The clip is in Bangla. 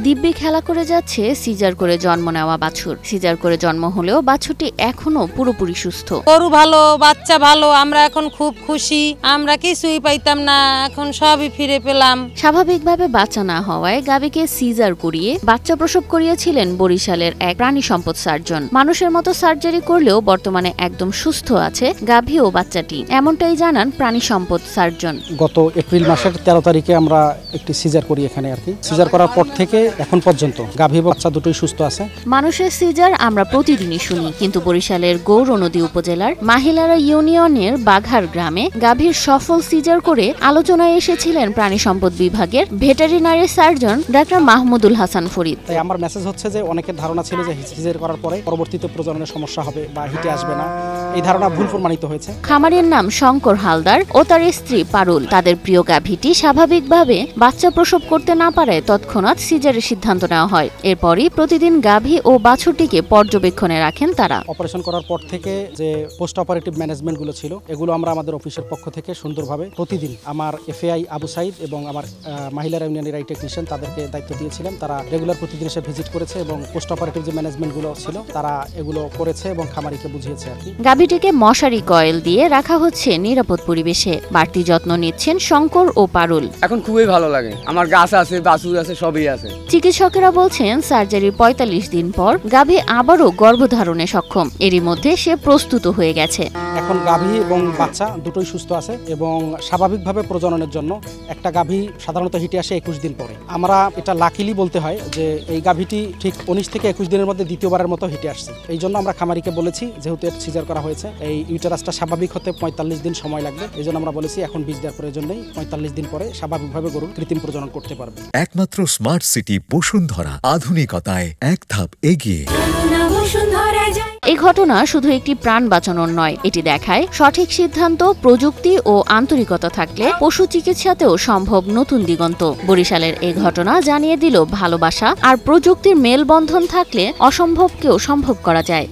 দিব্যি খেলা করে যাচ্ছে সিজার করে জন্ম নেওয়া বাছুর। সিজার করে জন্ম হলেও বাছুরটি এখনো পুরোপুরি সুস্থ। গরু ভালো, বাচ্চা ভালো, আমরা এখন খুব খুশি। আমরা কিছুই পাইতাম না, এখন সবই ফিরে পেলাম। স্বাভাবিকভাবে বাচ্চা না হওয়ায় গাভীকে সিজার করিয়ে বাচ্চা প্রসব করিয়েছিলেন বরিশালের এক প্রাণী সম্পদ সার্জন। মানুষের মতো সার্জারি করলেও বর্তমানে একদম সুস্থ আছে গাভী ও বাচ্চাটি, এমনটাই জানান প্রাণী সম্পদ সার্জন। গত এপ্রিল মাসের 13 তারিখে আমরা একটি সিজার করি এখানে আর কি। সিজার করার পর থেকে এখন পর্যন্ত গাভী বাচ্চা দুটোই সুস্থ আছে। মানুষের সিজার আমরা প্রতিদিনই শুনি, কিন্তু বরিশালের গৌরনদী উপজেলার মাহিলারা ইউনিয়নের বাঘার গ্রামে গাভীর সফল সিজার করে আলোচনায় এসেছিলেন প্রাণী সম্পদ বিভাগের veterinary surgeon doctor Mahmudul Hasan Farid. তাই আমার মেসেজ হচ্ছে যে অনেকের ধারণা ছিল যে সিজার করার পরে পরবর্তীতে প্রজননের সমস্যা হবে বা হিটে আসবে না, এই ধারণা ভুল প্রমাণিত হয়েছে। খামারের নাম শঙ্কর হালদার ও তার স্ত্রী পারুল। তাদের প্রিয় গাভীটি স্বাভাবিকভাবে বাচ্চা প্রসব করতে না পারায় তৎক্ষণাৎ সিজারের সিদ্ধান্ত নেওয়া হয়। এরপরই প্রতিদিন গাভী ও বাছুরটিকে পর্যবেক্ষণে রাখেন তারা। অপারেশন করার পর থেকে যে পোস্ট অপারেটিভ ম্যানেজমেন্ট গুলো ছিল, এগুলো আমরা আমাদের অফিসের পক্ষ থেকে সুন্দরভাবে প্রতিদিন আমার এফএআই আবু সাইদ এবং আমার মাহিলারা ইউনিয়নের আই টেকনিশিয়ান তাদেরকে দায়িত্ব দিয়েছিলাম। তারা রেগুলার প্রতিদিন এসে ভিজিট করেছে এবং পোস্ট অপারেটিভ যে ম্যানেজমেন্ট গুলো ছিল তারা এগুলো করেছে এবং খামারিকে বুঝিয়েছে আর কি। গাভীটিকে মশারি কয়েল দিয়ে রাখা হচ্ছে নিরাপদ পরিবেশে। বাড়তি যত্ন নিচ্ছেন শঙ্কর ও পারুল। এখন খুবই ভালো লাগে, আমার গাছ আছে, বাছুর আছে, সবই আছে। চিকিৎসকেরা বলছেন সার্জারির 45 দিন পর গাভী আবারও গর্ভধারণে সক্ষম। এরই মধ্যে সে প্রস্তুত হয়ে গেছে। এখন গাভী এবং বাচ্চা দুটোই সুস্থ আছে এবং স্বাভাবিকভাবে প্রজননের জন্য একটা গাভী সাধারণত হিটে আসে 21 দিন পরে। আমরা এটা লাকিলি বলতে হয় যে এই গাভীটি ঠিক 19 থেকে 21 দিনের মধ্যে দ্বিতীয়বারের মতো হিটে আসছে। এই জন্য আমরা খামারিকে বলেছি, যেহেতু এর সিজার করা হয়েছে, এই ইউটেরাসটা স্বাভাবিক হতে 45 দিন সময় লাগবে। এই জন্য আমরা বলেছি এখন বীজ দেওয়ার প্রয়োজন নেই, 45 দিন পরে স্বাভাবিকভাবে গরুর কৃত্রিম প্রজনন করতে পারবে। একমাত্র স্মার্ট সিটি বসুন্ধরা, আধুনিকতায় এক ধাপ এগিয়ে। এই ঘটনা শুধু একটি প্রাণ বাঁচানোর নয়, এটি দেখায় সঠিক সিদ্ধান্ত, প্রযুক্তি ও আন্তরিকতা থাকলে পশু চিকিৎসাতেও সম্ভব নতুন দিগন্ত। বরিশালের এই ঘটনা জানিয়ে দিল ভালোবাসা আর প্রযুক্তির মেলবন্ধন থাকলে অসম্ভবকেও সম্ভব করা যায়।